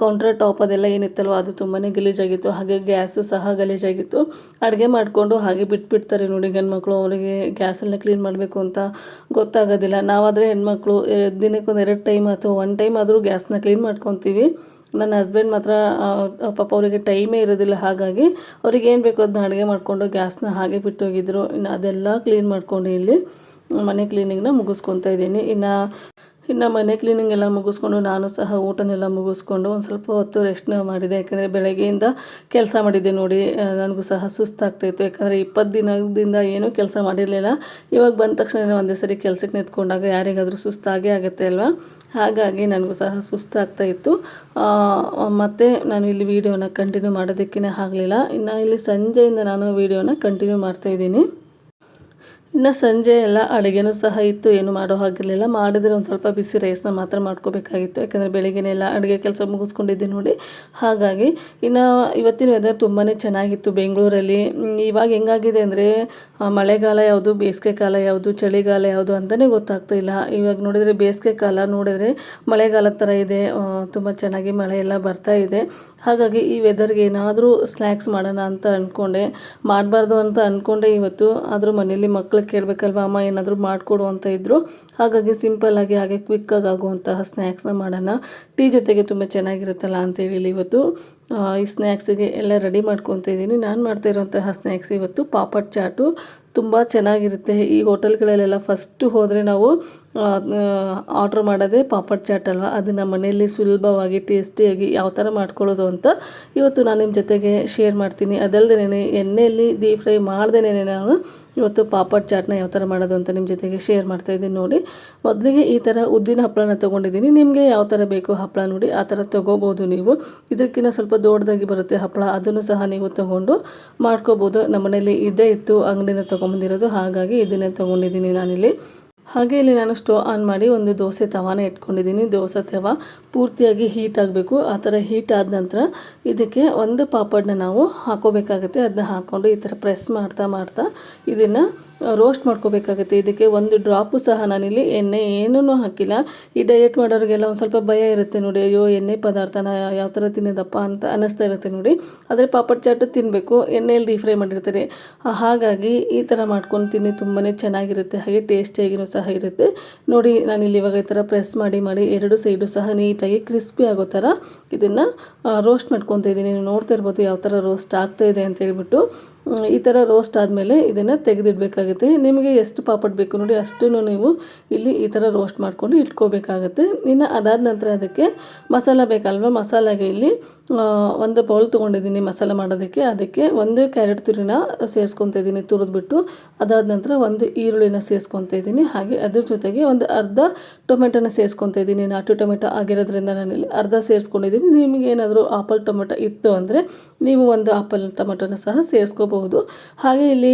ಕೌಂಟರ್ ಟಾಪ್ ಅದೆಲ್ಲ ಏನಿತ್ತಲ್ವ ಅದು ತುಂಬಾ ಗಲೀಜಾಗಿತ್ತು. ಹಾಗೆ ಗ್ಯಾಸು ಸಹ ಗಲೀಜಾಗಿತ್ತು. ಅಡುಗೆ ಮಾಡಿಕೊಂಡು ಹಾಗೆ ಬಿಟ್ಬಿಡ್ತಾರೆ ನೋಡಿ ಗಂಡ್ಮಕ್ಳು. ಅವರಿಗೆ ಗ್ಯಾಸೆಲ್ಲ ಕ್ಲೀನ್ ಮಾಡಬೇಕು ಅಂತ ಗೊತ್ತಾಗೋದಿಲ್ಲ. ನಾವಾದರೆ ಹೆಣ್ಮಕ್ಳು ದಿನಕ್ಕೊಂದು 2 ಟೈಮ್ ಅಥವಾ 1 ಟೈಮ್ ಆದರೂ ಗ್ಯಾಸ್ನ ಕ್ಲೀನ್ ಮಾಡ್ಕೊತೀವಿ. ನನ್ನ ಹಸ್ಬೆಂಡ್ ಮಾತ್ರ ಪಾಪ ಅವರಿಗೆ ಟೈಮೇ ಇರೋದಿಲ್ಲ. ಹಾಗಾಗಿ ಅವ್ರಿಗೆ ಏನು ಬೇಕೋ ಅದನ್ನ ಅಡುಗೆ ಮಾಡಿಕೊಂಡು ಗ್ಯಾಸ್ನ ಹಾಗೆ ಬಿಟ್ಟೋಗಿದ್ರು. ಇನ್ನು ಅದೆಲ್ಲ ಕ್ಲೀನ್ ಮಾಡ್ಕೊಂಡು ಇಲ್ಲಿ ಮನೆ ಕ್ಲೀನಿಂಗ್ನ ಮುಗಿಸ್ಕೊತಾ ಇದ್ದೀನಿ. ಇನ್ನು ಮನೆ ಕ್ಲೀನಿಂಗ್ ಎಲ್ಲ ಮುಗಿಸ್ಕೊಂಡು ನಾನು ಸಹ ಊಟನೆಲ್ಲ ಮುಗಿಸ್ಕೊಂಡು ಒಂದು ಸ್ವಲ್ಪ ಹೊತ್ತು ರೆಸ್ಟ್ನ ಮಾಡಿದೆ. ಯಾಕಂದರೆ ಬೆಳಗ್ಗೆಯಿಂದ ಕೆಲಸ ಮಾಡಿದ್ದೆ ನೋಡಿ, ನನಗೂ ಸಹ ಸುಸ್ತಾಗ್ತಾಯಿತ್ತು. ಯಾಕಂದರೆ 20 ದಿನದಿಂದ ಏನೂ ಕೆಲಸ ಮಾಡಿರಲಿಲ್ಲ. ಇವಾಗ ಬಂದ ತಕ್ಷಣ ಒಂದೇ ಸರಿ ಕೆಲಸಕ್ಕೆ ನಿಂತ್ಕೊಂಡಾಗ ಯಾರಿಗಾದರೂ ಸುಸ್ತಾಗೇ ಆಗುತ್ತೆ ಅಲ್ವಾ. ಹಾಗಾಗಿ ನನಗೂ ಸಹ ಸುಸ್ತಾಗ್ತಾಯಿತ್ತು. ಮತ್ತು ನಾನು ಇಲ್ಲಿ ವೀಡಿಯೋನ ಕಂಟಿನ್ಯೂ ಮಾಡೋದಕ್ಕೇ ಆಗಲಿಲ್ಲ. ಇನ್ನು ಇಲ್ಲಿ ಸಂಜೆಯಿಂದ ನಾನು ವೀಡಿಯೋನ ಕಂಟಿನ್ಯೂ ಮಾಡ್ತಾಯಿದ್ದೀನಿ. ಇನ್ನು ಸಂಜೆ ಎಲ್ಲ ಅಡುಗೆನೂ ಸಹ ಇತ್ತು, ಏನು ಮಾಡೋ ಹಾಗಿರಲಿಲ್ಲ. ಮಾಡಿದರೆ ಒಂದು ಸ್ವಲ್ಪ ಬಿಸಿ ರೈಸ್ನ ಮಾತ್ರ ಮಾಡ್ಕೋಬೇಕಾಗಿತ್ತು. ಯಾಕಂದರೆ ಬೆಳಗ್ಗೆನೇ ಎಲ್ಲ ಅಡುಗೆ ಕೆಲಸ ಮುಗಿಸ್ಕೊಂಡಿದ್ದೆ ನೋಡಿ. ಹಾಗಾಗಿ ಇನ್ನು ಇವತ್ತಿನ ವೆದರ್ ತುಂಬಾ ಚೆನ್ನಾಗಿತ್ತು ಬೆಂಗಳೂರಲ್ಲಿ. ಇವಾಗ ಹೆಂಗಾಗಿದೆ ಅಂದರೆ ಮಳೆಗಾಲ ಯಾವುದು, ಬೇಸಿಗೆ ಕಾಲ ಯಾವುದು, ಚಳಿಗಾಲ ಯಾವುದು ಅಂತಲೇ ಗೊತ್ತಾಗ್ತಾಯಿಲ್ಲ. ಇವಾಗ ನೋಡಿದರೆ ಬೇಸಿಗೆ ಕಾಲ, ನೋಡಿದರೆ ಮಳೆಗಾಲದ ಥರ ಇದೆ. ತುಂಬ ಚೆನ್ನಾಗಿ ಮಳೆ ಎಲ್ಲ ಬರ್ತಾ ಇದೆ. ಹಾಗಾಗಿ ಈ ವೆದರ್ಗೆ ಏನಾದರೂ ಸ್ನ್ಯಾಕ್ಸ್ ಮಾಡೋಣ ಅಂತ ಅಂದ್ಕೊಂಡೆ. ಮಾಡಬಾರ್ದು ಅಂತ ಅಂದ್ಕೊಂಡೆ ಇವತ್ತು. ಆದರೂ ಮನೇಲಿ ಮಕ್ಕಳು ಕೇಳಬೇಕಲ್ವ, ಅಮ್ಮ ಏನಾದರೂ ಮಾಡಿಕೊಡು ಅಂತ ಇದ್ದರು. ಹಾಗಾಗಿ ಸಿಂಪಲ್ಲಾಗಿ ಹಾಗೆ ಕ್ವಿಕ್ಕಾಗಿ ಆಗುವಂತಹ ಸ್ನ್ಯಾಕ್ಸ್ನ ಮಾಡೋಣ, ಟೀ ಜೊತೆಗೆ ತುಂಬ ಚೆನ್ನಾಗಿರುತ್ತಲ್ಲ ಅಂತೇಳಿ ಇವತ್ತು ಈ ಸ್ನ್ಯಾಕ್ಸಿಗೆ ಎಲ್ಲ ರೆಡಿ ಮಾಡ್ಕೊತಾ ಇದ್ದೀನಿ. ನಾನು ಮಾಡ್ತಾ ಇರೋಂತಹ ಸ್ನ್ಯಾಕ್ಸ್ ಇವತ್ತು ಪಾಪಡ್ ಚಾಟು. ತುಂಬ ಚೆನ್ನಾಗಿರುತ್ತೆ. ಈ ಹೋಟೆಲ್ಗಳಲ್ಲೆಲ್ಲ ಫಸ್ಟು ಹೋದರೆ ನಾವು ಆರ್ಡ್ರ್ ಮಾಡೋದೇ ಪಾಪಡ್ ಚಾಟ್ ಅಲ್ವ. ಅದನ್ನು ಮನೆಯಲ್ಲಿ ಸುಲಭವಾಗಿ ಟೇಸ್ಟಿಯಾಗಿ ಯಾವ ಥರ ಮಾಡ್ಕೊಳ್ಳೋದು ಅಂತ ಇವತ್ತು ನಾನು ನಿಮ್ಮ ಜೊತೆಗೆ ಶೇರ್ ಮಾಡ್ತೀನಿ. ಅದಲ್ಲದೇ ಎಣ್ಣೆಯಲ್ಲಿ ಡೀಪ್ ಫ್ರೈ ಮಾಡ್ದೇನೆ ನಾನು ಇವತ್ತು ಪಾಪಡ್ ಚಾಟ್ನ ಯಾವ ಥರ ಮಾಡೋದು ಅಂತ ನಿಮ್ಮ ಜೊತೆಗೆ ಶೇರ್ ಮಾಡ್ತಾಯಿದ್ದೀನಿ ನೋಡಿ. ಮೊದಲಿಗೆ ಈ ಥರ ಉದ್ದಿನ ಹಪ್ಪಳನ ತೊಗೊಂಡಿದ್ದೀನಿ. ನಿಮಗೆ ಯಾವ ಥರ ಬೇಕು ಹಪ್ಪಳ ನೋಡಿ ಆ ಥರ ತೊಗೋಬೋದು ನೀವು. ಇದಕ್ಕಿಂತ ಸ್ವಲ್ಪ ದೊಡ್ಡದಾಗಿ ಬರುತ್ತೆ ಹಪ್ಪಳ, ಅದನ್ನು ಸಹ ನೀವು ತೊಗೊಂಡು ಮಾಡ್ಕೋಬೋದು. ನಮ್ಮ ಮನೇಲಿ ಇದೇ ಇತ್ತು, ಅಂಗಡಿನ ತೊಗೊಂಬಂದಿರೋದು. ಹಾಗಾಗಿ ಇದನ್ನೇ ತೊಗೊಂಡಿದ್ದೀನಿ ನಾನಿಲ್ಲಿ. ಹಾಗೆ ಇಲ್ಲಿ ನಾನು ಸ್ಟವ್ ಆನ್ ಮಾಡಿ ಒಂದು ದೋಸೆ ತವಾನ ಇಟ್ಕೊಂಡಿದ್ದೀನಿ. ದೋಸೆ ತವ ಪೂರ್ತಿಯಾಗಿ ಹೀಟ್ ಆಗಬೇಕು. ಆ ಥರ ಹೀಟ್ ಆದ ನಂತರ ಇದಕ್ಕೆ ಒಂದು ಪಾಪಡನ್ನ ನಾವು ಹಾಕೋಬೇಕಾಗುತ್ತೆ. ಅದನ್ನ ಹಾಕ್ಕೊಂಡು ಈ ಥರ ಪ್ರೆಸ್ ಮಾಡ್ತಾ ಇದನ್ನು ರೋಸ್ಟ್ ಮಾಡ್ಕೋಬೇಕಾಗುತ್ತೆ. ಇದಕ್ಕೆ ಒಂದು ಡ್ರಾಪು ಸಹ ನಾನಿಲ್ಲಿ ಎಣ್ಣೆ ಏನೂ ಹಾಕಿಲ್ಲ. ಈ ಡಯಟ್ ಮಾಡೋರಿಗೆಲ್ಲ ಒಂದು ಸ್ವಲ್ಪ ಭಯ ಇರುತ್ತೆ ನೋಡಿ, ಅಯ್ಯೋ ಎಣ್ಣೆ ಪದಾರ್ಥನ ಯಾವ ಥರ ತಿನ್ನೋದಪ್ಪ ಅಂತ ಅನ್ನಿಸ್ತಾ ಇರುತ್ತೆ ನೋಡಿ. ಆದರೆ ಪಾಪಡ್ ಚಾಟು ತಿನ್ನಬೇಕು, ಎಣ್ಣೆಯಲ್ಲಿ ಡೀಪ್ ಫ್ರೈ ಮಾಡಿರ್ತಾರೆ. ಹಾಗಾಗಿ ಈ ಥರ ಮಾಡ್ಕೊಂಡು ತಿನ್ನಿ, ತುಂಬಾ ಚೆನ್ನಾಗಿರುತ್ತೆ. ಹಾಗೆ ಟೇಸ್ಟಿಯಾಗಿಯೂ ಸಹ ಇರುತ್ತೆ ನೋಡಿ. ನಾನಿಲ್ಲಿ ಇವಾಗ ಈ ಥರ ಪ್ರೆಸ್ ಮಾಡಿ ಎರಡು ಸೈಡು ಸಹ ನೀಟಾಗಿ ಕ್ರಿಸ್ಪಿ ಆಗೋ ಥರ ಇದನ್ನು ರೋಸ್ಟ್ ಮಾಡ್ಕೊತಾ ಇದ್ದೀನಿ. ನೀವು ನೋಡ್ತಾ ಇರ್ಬೋದು ಯಾವ ಥರ ರೋಸ್ಟ್ ಆಗ್ತಾಯಿದೆ ಅಂತ ಹೇಳ್ಬಿಟ್ಟು. ಈ ಥರ ರೋಸ್ಟ್ ಆದಮೇಲೆ ಇದನ್ನು ತೆಗೆದಿಡಬೇಕಾಗುತ್ತೆ. ನಿಮಗೆ ಎಷ್ಟು ಪಾಪಡ್ ಬೇಕು ನೋಡಿ ಅಷ್ಟನ್ನು ನೀವು ಇಲ್ಲಿ ಈ ಥರ ರೋಸ್ಟ್ ಮಾಡ್ಕೊಂಡು ಇಟ್ಕೋಬೇಕಾಗುತ್ತೆ. ಇನ್ನು ಅದಾದ ನಂತರ ಅದಕ್ಕೆ ಮಸಾಲ ಬೇಕಲ್ವ. ಮಸಾಲೆಗೆ ಇಲ್ಲಿ ಒಂದು ಬೌಲ್ ತೊಗೊಂಡಿದ್ದೀನಿ ಮಸಾಲ ಮಾಡೋದಕ್ಕೆ. ಅದಕ್ಕೆ ಒಂದು ಕ್ಯಾರೆಟ್ ತುರಿನ ಸೇರಿಸ್ಕೊತಾ ಇದ್ದೀನಿ ತುರಿದ್ಬಿಟ್ಟು. ಅದಾದ ನಂತರ ಒಂದು ಈರುಳ್ಳಿನ ಸೇರಿಸ್ಕೊತಾ ಇದ್ದೀನಿ. ಹಾಗೆ ಅದ್ರ ಜೊತೆಗೆ ಒಂದು ಅರ್ಧ ಟೊಮೆಟೊನ ಸೇರಿಸ್ಕೊತಾ ಇದ್ದೀನಿ. ನಾಟು ಟೊಮೆಟೊ ಆಗಿರೋದ್ರಿಂದ ನಾನಿಲ್ಲಿ ಅರ್ಧ ಸೇರಿಸ್ಕೊಂಡಿದ್ದೀನಿ. ನಿಮಗೆ ಏನಾದರೂ ಆಪಲ್ ಟೊಮೆಟೊ ಇತ್ತು ಅಂದರೆ ನೀವು ಒಂದು ಆಪಲ್ ಟೊಮೆಟೊನ ಸಹ ಸೇರಿಸ್ಕೋಬಹುದು. ಹಾಗೆ ಇಲ್ಲಿ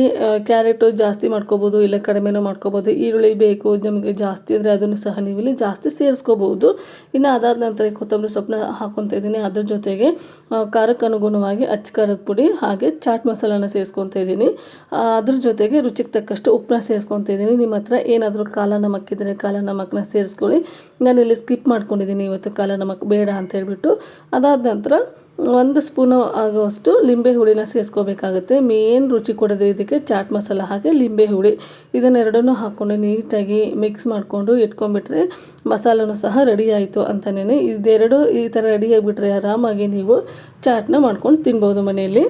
ಕ್ಯಾರೆಟು ಜಾಸ್ತಿ ಮಾಡ್ಕೋಬೋದು, ಇಲ್ಲ ಕಡಿಮೆನೂ ಮಾಡ್ಕೋಬೋದು. ಈರುಳ್ಳಿ ಬೇಕು ನಿಮಗೆ ಜಾಸ್ತಿ ಇದ್ದರೆ ಅದನ್ನು ಸಹ ನೀವು ಇಲ್ಲಿ ಜಾಸ್ತಿ ಸೇರಿಸ್ಕೋಬಹುದು. ಇನ್ನು ಅದಾದ ನಂತರ ಕೊತ್ತಂಬರಿ ಸೊಪ್ಪನ್ನ ಹಾಕ್ಕೊತಾ ಇದ್ದೀನಿ. ಅದ್ರ ಜೊತೆಗೆ ಖಾರಕ್ಕೆ ಅನುಗುಣವಾಗಿ ಅಚ್ಚ ಖಾರದ ಪುಡಿ ಹಾಗೆ ಚಾಟ್ ಮಸಾಲಾನ ಸೇರಿಸ್ಕೊತಾ ಇದ್ದೀನಿ. ಅದ್ರ ಜೊತೆಗೆ ರುಚಿಗೆ ತಕ್ಕಷ್ಟು ಉಪ್ಪನ್ನ ಸೇರಿಸ್ಕೊತಾ ಇದ್ದೀನಿ. ನಿಮ್ಮ ಹತ್ರ ಏನಾದರೂ ಕಾಲ ನಮಕ್ ಇದ್ದರೆ ಕಾಲ ನಮಕ್ನ ಸೇರಿಸ್ಕೊಳ್ಳಿ. ನಾನಿಲ್ಲಿ ಸ್ಕಿಪ್ ಮಾಡ್ಕೊಂಡಿದ್ದೀನಿ ಇವತ್ತು, ಕಾಲ ನಮಕ್ ಬೇಡ ಅಂತ ಹೇಳ್ಬಿಟ್ಟು. ಅದಾದ ನಂತರ 1 ಸ್ಪೂನು ಆಗುವಷ್ಟು ಲಿಂಬೆ ಹುಳಿನ ಸೇರಿಸ್ಕೋಬೇಕಾಗುತ್ತೆ. ಮೇನ್ ರುಚಿ ಕೊಡೋದು ಇದಕ್ಕೆ ಚಾಟ್ ಮಸಾಲ ಹಾಗೆ ಲಿಂಬೆ ಹುಳಿ. ಇದನ್ನೆರಡನ್ನೂ ಹಾಕ್ಕೊಂಡು ನೀಟಾಗಿ ಮಿಕ್ಸ್ ಮಾಡಿಕೊಂಡು ಇಟ್ಕೊಂಡ್ಬಿಟ್ರೆ ಮಸಾಲನೂ ಸಹ ರೆಡಿ ಆಯಿತು ಅಂತಲೇ. ಇದೆರಡು ಈ ಥರ ರೆಡಿಯಾಗಿಬಿಟ್ರೆ ಆರಾಮಾಗಿ ನೀವು ಚಾಟ್ನ ಮಾಡ್ಕೊಂಡು ತಿನ್ಬೋದು ಮನೆಯಲ್ಲಿ.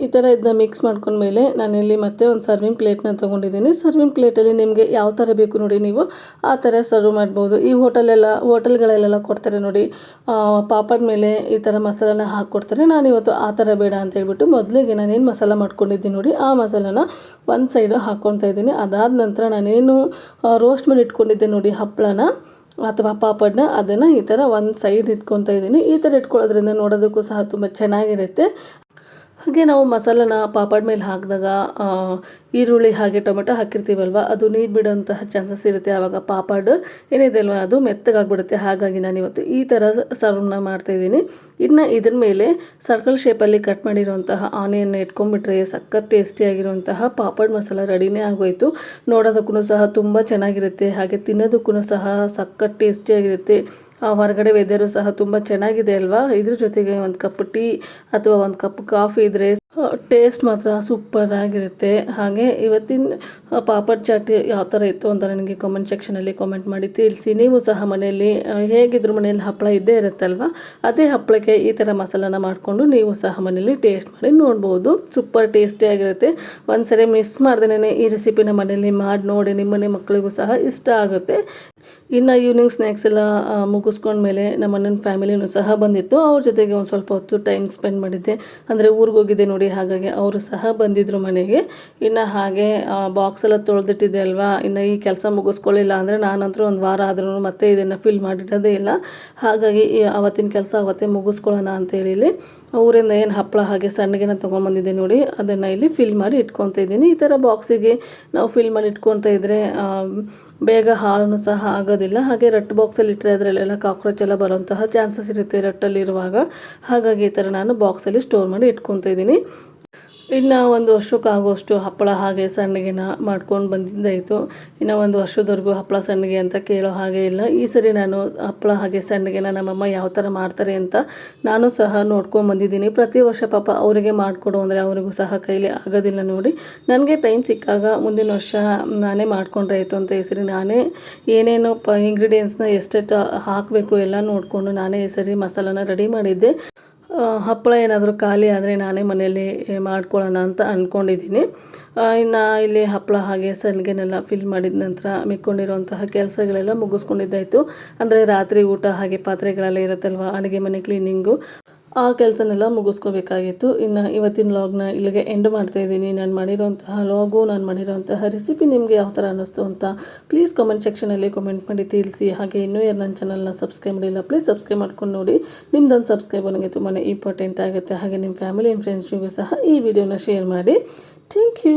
ಈ ಥರ ಇದನ್ನ ಮಿಕ್ಸ್ ಮಾಡ್ಕೊಂಡ್ಮೇಲೆ ನಾನಿಲ್ಲಿ ಮತ್ತೆ ಒಂದು ಸರ್ವಿಂಗ್ ಪ್ಲೇಟ್ನ ತೊಗೊಂಡಿದ್ದೀನಿ. ಸರ್ವಿಂಗ್ ಪ್ಲೇಟಲ್ಲಿ ನಿಮಗೆ ಯಾವ ಥರ ಬೇಕು ನೋಡಿ ನೀವು ಆ ಥರ ಸರ್ವ್ ಮಾಡ್ಬೋದು. ಈ ಹೋಟೆಲ್ಗಳಲ್ಲೆಲ್ಲ ಕೊಡ್ತಾರೆ ನೋಡಿ, ಪಾಪಡ್ ಮೇಲೆ ಈ ಥರ ಮಸಾಲಾನ ಹಾಕ್ಕೊಡ್ತಾರೆ. ನಾನಿವತ್ತು ಆ ಥರ ಬೇಡ ಅಂತ ಹೇಳ್ಬಿಟ್ಟು ಮೊದಲಿಗೆ ನಾನೇನು ಮಸಾಲ ಮಾಡ್ಕೊಂಡಿದ್ದೀನಿ ನೋಡಿ ಆ ಮಸಾಲಾನ ಒಂದು ಸೈಡು ಹಾಕ್ಕೊತಾ ಇದ್ದೀನಿ. ಅದಾದ ನಂತರ ನಾನೇನು ರೋಸ್ಟ್ ಮಾಡಿ ಇಟ್ಕೊಂಡಿದ್ದೆ ನೋಡಿ ಹಪ್ಪಳನ ಅಥವಾ ಪಾಪಡ್ನ, ಅದನ್ನು ಈ ಥರ ಒಂದು ಸೈಡ್ ಇಟ್ಕೊತಾ ಇದ್ದೀನಿ. ಈ ಥರ ಇಟ್ಕೊಳ್ಳೋದ್ರಿಂದ ನೋಡೋದಕ್ಕೂ ಸಹ ತುಂಬ ಚೆನ್ನಾಗಿರುತ್ತೆ. ಹಾಗೆ ನಾವು ಮಸಾಲನ ಪಾಪಡ್ ಮೇಲೆ ಹಾಕಿದಾಗ ಈರುಳ್ಳಿ ಹಾಗೆ ಟೊಮೆಟೊ ಹಾಕಿರ್ತೀವಲ್ವ, ಅದು ನೀರು ಬಿಡೋಂತಹ ಚಾನ್ಸಸ್ ಇರುತ್ತೆ. ಆವಾಗ ಪಾಪಡ್ ಏನಿದೆ ಅಲ್ವ ಅದು ಮೆತ್ತಗಾಗ್ಬಿಡುತ್ತೆ. ಹಾಗಾಗಿ ನಾನಿವತ್ತು ಈ ಥರ ಸರ್ವ್ನ ಮಾಡ್ತಾಯಿದ್ದೀನಿ. ಇನ್ನು ಇದ್ರ ಮೇಲೆ ಸರ್ಕಲ್ ಶೇಪಲ್ಲಿ ಕಟ್ ಮಾಡಿರೋಂತಹ ಆನಿಯನ್ನ ಇಟ್ಕೊಂಡ್ಬಿಟ್ರೆ ಸಖತ್ ಟೇಸ್ಟಿಯಾಗಿರುವಂತಹ ಪಾಪಡ್ ಮಸಾಲ ರೆಡಿನೇ ಆಗೋಯಿತು. ನೋಡೋದಕ್ಕೂ ಸಹ ತುಂಬ ಚೆನ್ನಾಗಿರುತ್ತೆ, ಹಾಗೆ ತಿನ್ನೋದಕ್ಕೂ ಸಹ ಸಖತ್ ಟೇಸ್ಟಿಯಾಗಿರುತ್ತೆ. ಹೊರಗಡೆ ವೆದರು ಸಹ ತುಂಬ ಚೆನ್ನಾಗಿದೆ ಅಲ್ವಾ. ಇದ್ರ ಜೊತೆಗೆ ಒಂದು ಕಪ್ ಟೀ ಅಥವಾ ಒಂದು ಕಪ್ ಕಾಫಿ ಇದ್ದರೆ ಟೇಸ್ಟ್ ಮಾತ್ರ ಸೂಪರ್ ಆಗಿರುತ್ತೆ. ಹಾಗೆ ಇವತ್ತಿನ ಪಾಪಡ್ ಚಾಟ್ ಯಾವ ಥರ ಇತ್ತು ಅಂತ ನನಗೆ ಕಾಮೆಂಟ್ ಸೆಕ್ಷನಲ್ಲಿ ಕಾಮೆಂಟ್ ಮಾಡಿ ತಿಳಿಸಿ. ನೀವು ಸಹ ಮನೆಯಲ್ಲಿ ಹೇಗಿದ್ರು ಮನೆಯಲ್ಲಿ ಹಪ್ಪಳ ಇದ್ದೇ ಇರುತ್ತಲ್ವ, ಅದೇ ಹಪ್ಪಳಕ್ಕೆ ಈ ಥರ ಮಸಾಲಾನ ಮಾಡಿಕೊಂಡು ನೀವು ಸಹ ಮನೆಯಲ್ಲಿ ಟೇಸ್ಟ್ ಮಾಡಿ ನೋಡ್ಬೋದು. ಸೂಪರ್ ಟೇಸ್ಟಿಯಾಗಿರುತ್ತೆ. ಒಂದ್ಸರಿ ಮಿಸ್ ಮಾಡ್ದೇ ಈ ರೆಸಿಪಿನ ಮನೆಯಲ್ಲಿ ಮಾಡಿ ನೋಡಿ, ನಿಮ್ಮನೆ ಮಕ್ಕಳಿಗೂ ಸಹ ಇಷ್ಟ ಆಗುತ್ತೆ. ಇನ್ನು ಈವ್ನಿಂಗ್ ಸ್ನ್ಯಾಕ್ಸ್ ಎಲ್ಲ ಮುಗಿಸ್ಕೊಂಡ್ಮೇಲೆ ನಮ್ಮ ಅಣ್ಣನ ಫ್ಯಾಮಿಲಿನೂ ಸಹ ಬಂದಿತ್ತು. ಅವ್ರ ಜೊತೆಗೆ ಒಂದು ಸ್ವಲ್ಪ ಹೊತ್ತು ಟೈಮ್ ಸ್ಪೆಂಡ್ ಮಾಡಿದ್ದೆ. ಅಂದರೆ ಊರಿಗೆ ಹೋಗಿದ್ದೆ ನೋಡಿ, ಹಾಗಾಗಿ ಅವರು ಸಹ ಬಂದಿದ್ದರು ಮನೆಗೆ. ಇನ್ನು ಹಾಗೆ ಬಾಕ್ಸ್ ಎಲ್ಲ ತೊಳೆದಿಟ್ಟಿದ್ದೆ ಅಲ್ವಾ, ಇನ್ನು ಈ ಕೆಲಸ ಮುಗಿಸ್ಕೊಳ್ಳಿಲ್ಲ ಅಂದರೆ ನಾನಂತರೂ ಒಂದು ವಾರ ಆದ್ರೂ ಮತ್ತೆ ಇದನ್ನು ಫಿಲ್ ಮಾಡಿಡೋದೇ ಇಲ್ಲ. ಹಾಗಾಗಿ ಅವತ್ತಿನ ಕೆಲಸ ಅವತ್ತೇ ಮುಗಿಸ್ಕೊಳ್ಳೋಣ ಅಂತೇಳಿ ಊರಿಂದ ಏನು ಹಪ್ಪಳ ಹಾಗೆ ಸಣ್ಣಗೆನ ತೊಗೊಂಬಂದಿದ್ದೆ ನೋಡಿ, ಅದನ್ನು ಇಲ್ಲಿ ಫಿಲ್ ಮಾಡಿ ಇಟ್ಕೊತಾ ಇದ್ದೀನಿ. ಈ ಥರ ಬಾಕ್ಸಿಗೆ ನಾವು ಫಿಲ್ ಮಾಡಿ ಇಟ್ಕೊತಾ ಇದ್ದರೆ ಬೇಗ ಹಾಳೂ ಸಹ ಆಗೋದಿಲ್ಲ. ಹಾಗೆ ರಟ್ಟು ಬಾಕ್ಸಲ್ಲಿ ಇಟ್ಟರೆ ಅದರಲ್ಲೆಲ್ಲ ಕಾಕ್ರೋಚ್ ಎಲ್ಲ ಬರೋಂತಹ ಚಾನ್ಸಸ್ ಇರುತ್ತೆ ರಟ್ಟಲ್ಲಿರುವಾಗ. ಹಾಗಾಗಿ ಈ ಥರ ನಾನು ಬಾಕ್ಸಲ್ಲಿ ಸ್ಟೋರ್ ಮಾಡಿ ಇಟ್ಕೊತಾ ಇದ್ದೀನಿ. ಇನ್ನು 1 ವರ್ಷಕ್ಕಾಗುವಷ್ಟು ಹಪ್ಪಳ ಹಾಗೆ ಸಣ್ಣಗೆನ ಮಾಡ್ಕೊಂಡು ಬಂದಿದ್ದಾಯಿತು. ಇನ್ನು 1 ವರ್ಷದವರೆಗೂ ಹಪ್ಪಳ ಸಣ್ಣಗೆ ಅಂತ ಕೇಳೋ ಹಾಗೆ ಇಲ್ಲ. ಈ ಸರಿ ನಾನು ಹಪ್ಪಳ ಹಾಗೆ ಸಣ್ಣಗೆನ ನಮ್ಮಮ್ಮ ಯಾವ ಥರ ಮಾಡ್ತಾರೆ ಅಂತ ನಾನು ಸಹ ನೋಡ್ಕೊಂಬಂದಿದ್ದೀನಿ. ಪ್ರತಿ ವರ್ಷ ಪಾಪ ಅವರಿಗೆ ಮಾಡಿಕೊಡು ಅಂದರೆ ಅವರಿಗೂ ಸಹ ಕೈಲಿ ಆಗೋದಿಲ್ಲ ನೋಡಿ. ನನಗೆ ಟೈಮ್ ಸಿಕ್ಕಾಗ ಮುಂದಿನ ವರ್ಷ ನಾನೇ ಮಾಡಿಕೊಂಡ್ರೆ ಆಯಿತು ಅಂತ ಈ ಸರಿ ನಾನೇ ಏನೇನು ಇಂಗ್ರೀಡಿಯೆಂಟ್ಸ್ನ ಎಷ್ಟೆಷ್ಟು ಹಾಕಬೇಕು ಎಲ್ಲ ನೋಡಿಕೊಂಡು ನಾನೇ ಈ ಸರಿ ಮಸಾಲಾನ ರೆಡಿ ಮಾಡಿದ್ದೆ. ಹಪ್ಪಳ ಏನಾದರೂ ಖಾಲಿ ಆದರೆ ನಾನೇ ಮನೆಯಲ್ಲಿ ಮಾಡ್ಕೊಳ್ಳೋಣ ಅಂತ ಅಂದ್ಕೊಂಡಿದ್ದೀನಿ. ಇನ್ನು ಇಲ್ಲಿ ಹಪ್ಪಳ ಹಾಗೆ ಸಣ್ಣಗೆನೆಲ್ಲ ಫಿಲ್ ಮಾಡಿದ ನಂತರ ಮಿಕ್ಕೊಂಡಿರೋಂತಹ ಕೆಲಸಗಳೆಲ್ಲ ಮುಗಿಸ್ಕೊಂಡಿದ್ದಾಯಿತು. ಅಂದರೆ ರಾತ್ರಿ ಊಟ ಹಾಗೆ ಪಾತ್ರೆಗಳೆಲ್ಲ ಇರುತ್ತಲ್ವ, ಅಡುಗೆ ಮನೆ ಕ್ಲೀನಿಂಗು, ಆ ಕೆಲಸನೆಲ್ಲ ಮುಗಿಸ್ಕೋಬೇಕಾಗಿತ್ತು. ಇನ್ನು ಇವತ್ತಿನ ಲಾಗ್ನ ಇಲ್ಲಿಗೆ ಎಂಡ್ ಮಾಡ್ತಾಯಿದ್ದೀನಿ. ನಾನು ಮಾಡಿರೋಂತಹ ಲಾಗು, ನಾನು ಮಾಡಿರೋಂತಹ ರೆಸಿಪಿ ನಿಮಗೆ ಯಾವ ಥರ ಅನ್ನಿಸ್ತು ಅಂತ ಪ್ಲೀಸ್ ಕಾಮೆಂಟ್ ಸೆಕ್ಷನಲ್ಲಿ ಕಾಮೆಂಟ್ ಮಾಡಿ ತಿಳಿಸಿ. ಹಾಗೆ ಇನ್ನೂ ಯಾರು ನನ್ನ ಚಾನಲ್ನ ಸಬ್ಸ್ಕ್ರೈಬ್ ಮಾಡಿಲ್ಲ ಪ್ಲೀಸ್ ಸಬ್ಸ್ಕ್ರೈಬ್ ಮಾಡ್ಕೊಂಡು ನೋಡಿ. ನಿಮ್ದೊಂದು ಸಬ್ಸ್ಕ್ರೈಬ್ ನನಗೆ ತುಂಬಾ ಇಂಪಾರ್ಟೆಂಟ್ ಆಗುತ್ತೆ. ಹಾಗೆ ನಿಮ್ಮ ಫ್ಯಾಮಿಲಿ ಆ್ಯಂಡ್ ಫ್ರೆಂಡ್ಸ್ಗೂ ಸಹ ಈ ವಿಡಿಯೋನ ಶೇರ್ ಮಾಡಿ. Thank you.